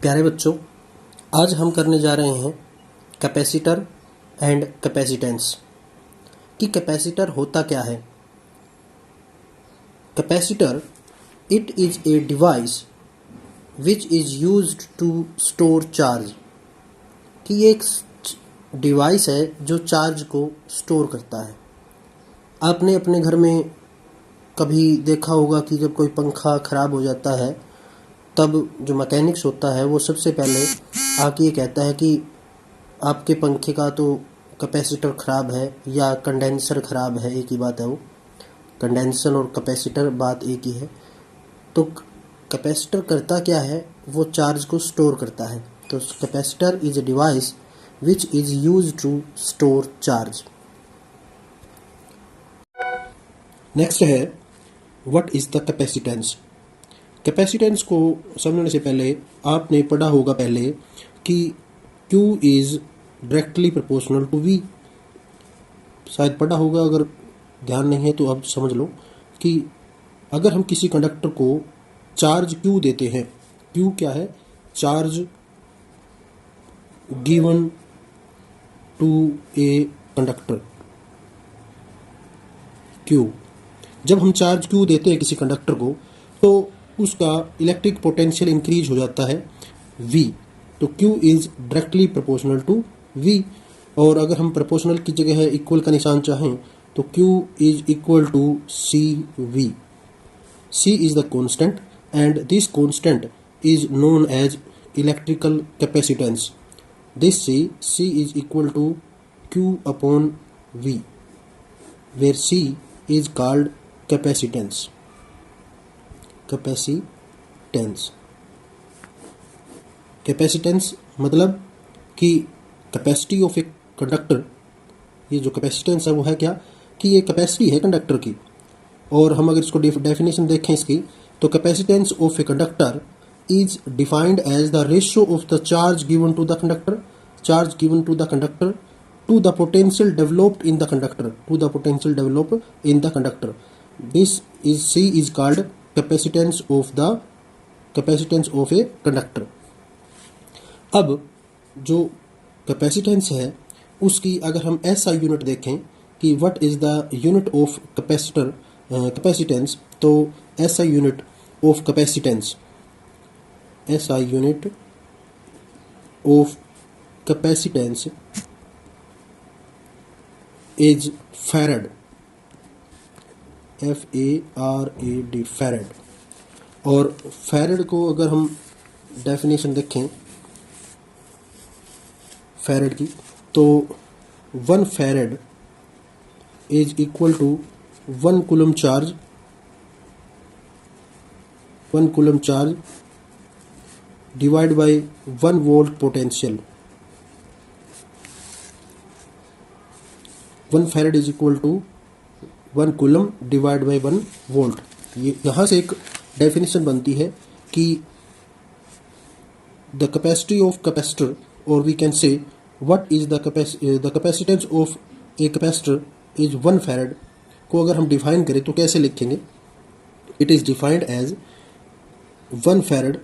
प्यारे बच्चों, आज हम करने जा रहे हैं कैपेसिटर एंड कैपेसिटेंस कि कैपेसिटर होता क्या है। Capacitor it is a device which is used to store charge कि ये एक डिवाइस है जो चार्ज को स्टोर करता है। आपने अपने घर में कभी देखा होगा कि जब कोई पंखा ख़राब हो जाता है तब जो मैकेनिक्स होता है वो सबसे पहले आके ये कहता है कि आपके पंखे का तो कैपेसिटर ख़राब है या कंडेंसर ख़राब है। एक ही बात है, वो कंडेंसर और कैपेसिटर बात एक ही है। तो कैपेसिटर करता क्या है, वो चार्ज को स्टोर करता है। तो capacitor is a device which is used to store charge. Next है what is the capacitance. Capacitance को समझने से पहले आपने पढ़ा होगा पहले कि Q is directly proportional to V। शायद पढ़ा होगा, अगर ध्यान नहीं है तो अब समझ लो कि अगर हम किसी कंडक्टर को चार्ज Q देते हैं, Q क्या है, charge given to a conductor Q। जब हम चार्ज Q देते हैं किसी कंडक्टर को तो उसका इलेक्ट्रिक पोटेंशियल इंक्रीज हो जाता है V। तो Q is directly proportional to V। और अगर हम प्रोपोर्शनल की जगह इक्वल का निशान चाहें तो Q is equal to CV। C is the constant and this constant is known as electrical capacitance. This C is equal to Q upon V, where C is called capacitance। Capacitance मतलब कि capacity of a conductor. ये जो capacitance है वो है क्या, कि ये कैपेसिटी है कंडक्टर की। और हम अगर इसको डेफिनेशन देखें इसकी, तो capacitance of a conductor is defined as the ratio of the charge given to the conductor to the potential developed in the conductor, this is C is called capacitance of a conductor। अब जो capacitance है उसकी अगर हम ऐसा unit देखें कि what is the unit of capacitance, तो SI unit of capacitance is farad, FARAD, farad. और फैरड को अगर हम डेफिनेशन देखें फैरड की, तो 1 farad is equal to 1 coulomb charge divide by 1 volt potential. 1 farad is equal to 1 coulomb divide by 1 volt. ये यहाँ से एक डेफिनेशन बनती है कि द कैपेसिटी ऑफ कैपेसिटर, और we can say what is the capacitance of a capacitor is 1 farad को अगर हम डिफाइन करें तो कैसे लिखेंगे। It is defined as 1 farad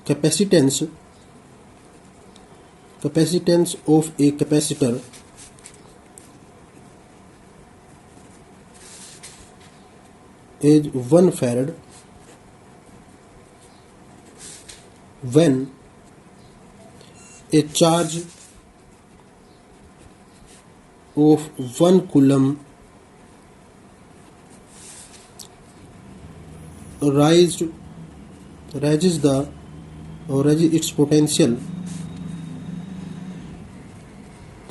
capacitance of a capacitor is 1 farad when a charge of 1 coulomb raises its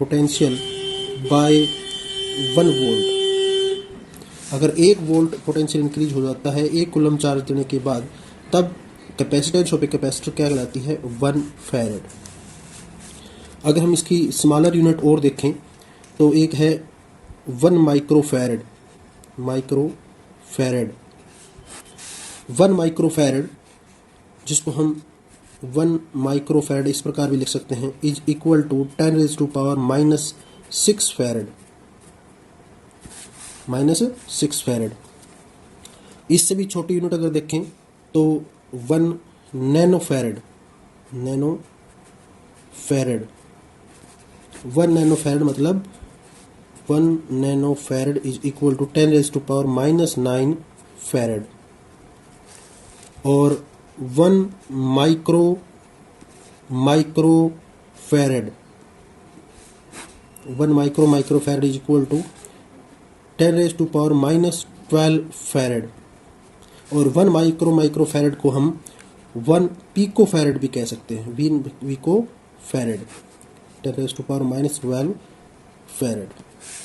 potential by 1 volt। अगर 1 volt potential increase हो जाता है 1 कूलम चार्ज देने के बाद, तब कैपेसिटेंस ऑफ ए कैपेसिटर क्या कहलाती है, 1 फैरड। अगर हम इसकी स्मॉलर यूनिट और देखें तो एक है 1 माइक्रोफैरड। 1 माइक्रोफैरड जिसको हम 1 माइक्रोफैरड इस प्रकार भी लिख सकते हैं, is equal to 10⁻⁻⁶ farad. -6 farad. इससे भी छोटी यूनिट अगर देखें तो 1 नैनो फैरेड 1 नैनो फैरेड मतलब 1 nano farad is equal to 10⁻⁻9 farad. और 1 micro farad 1 micro farad is equal to 10⁻⁻12 farad. और 1 माइक्रो फैरेड को हम 1 पीको फैरेड भी कह सकते हैं, पीको फैरेड 10⁻⁻12 फैरेड।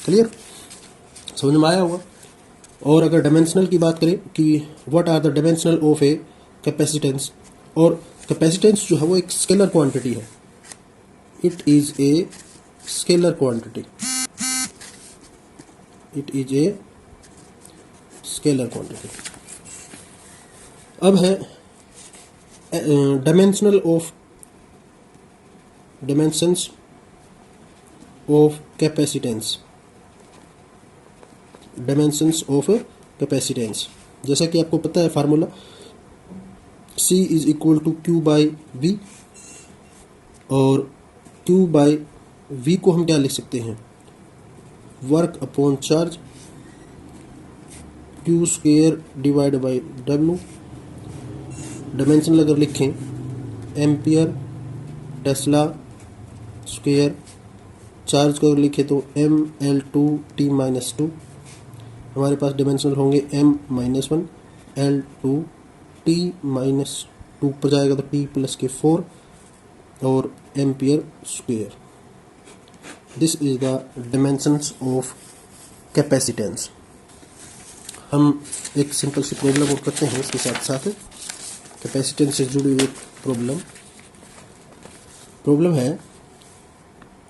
क्लियर, समझ में आया होगा। और अगर डायमेंशनल की बात करें कि what are the dimensional of a capacitance, और कैपेसिटेंस जो है वो एक स्केलर क्वांटिटी है, it is a scalar quantity, it is a scalar quantity. अब है dimensions of capacitance, dimensions of capacitance. जैसा कि आपको पता है formula C is equal to Q by V, और Q बाई V को हम क्या लिख सकते हैं, work upon charge, Q square divide by W। Dimension अगर लिखें एम्पियर टेस्ला स्क्वेयर, चार्ज को अगर लिखें तो mL2T-2। हमारे पास डायमेंशनल होंगे m-1 L2 T-2 पर जाएगा तो T प्लस के 4 और ampere square. This is the dimensions of capacitance. हम एक सिंपल सी प्रॉब्लम और करते हैं इसके साथ साथ कैपेसिटेंस से जुड़ी हुई प्रॉब्लम है।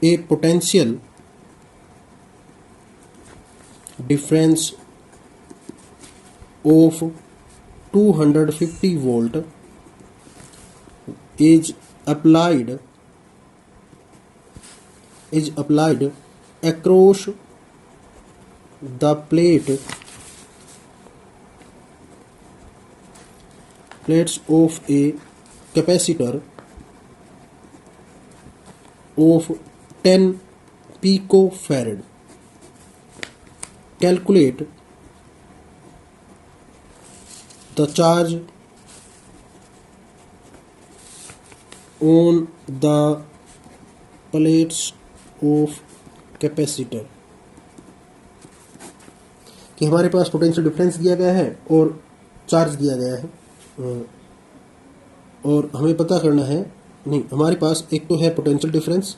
A potential difference of 250 volt is applied across the plates of a capacitor of 10 picofarad. Calculate the charge on the plates of capacitor। कि हमारे पास पोटेंशियल डिफरेंस दिया गया है और चार्ज दिया गया है, और हमें पता करना है, नहीं हमारे पास एक तो है पोटेंशियल डिफरेंस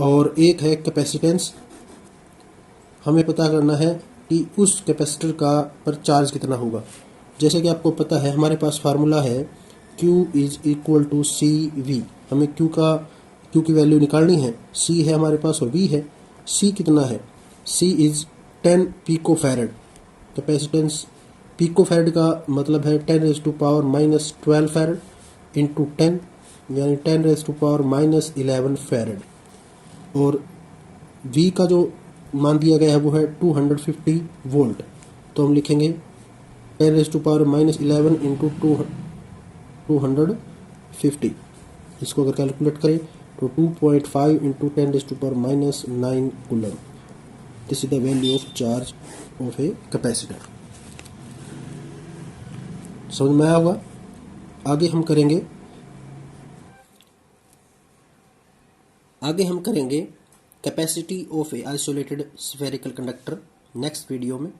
और एक है कैपेसिटेंस। हमें पता करना है कि उस कैपेसिटर का पर चार्ज कितना होगा। जैसे कि आपको पता है हमारे पास फार्मूला है Q is equal to CV। हमें Q की वैल्यू निकालनी है। C है हमारे पास और V है। C कितना है, C is 10 picofarad. Capacitance picofarad का मतलब है 10⁻⁻12 फैरेड इंटू 10 यानी 10⁻⁻11 फैरेड। और V का जो मान दिया गया है वो है 250 वोल्ट, तो हम लिखेंगे 10⁻⁻11 इंटू 250। इसको अगर कैलकुलेट करें तो 2.5 into 10⁻⁻9 coulomb. This is the value of charge of a capacitor. समझ में आया होगा। आगे हम करेंगे capacity of A isolated spherical conductor next video में।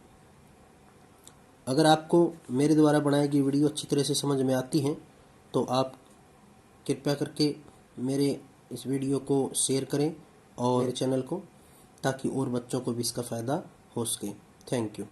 अगर आपको मेरे द्वारा बनाई गई वीडियो अच्छी तरह से समझ में आती हैं तो आप कृपया करके मेरे इस वीडियो को शेयर करें और मेरे चैनल को, ताकि और बच्चों को भी इसका फ़ायदा हो सके। Thank you.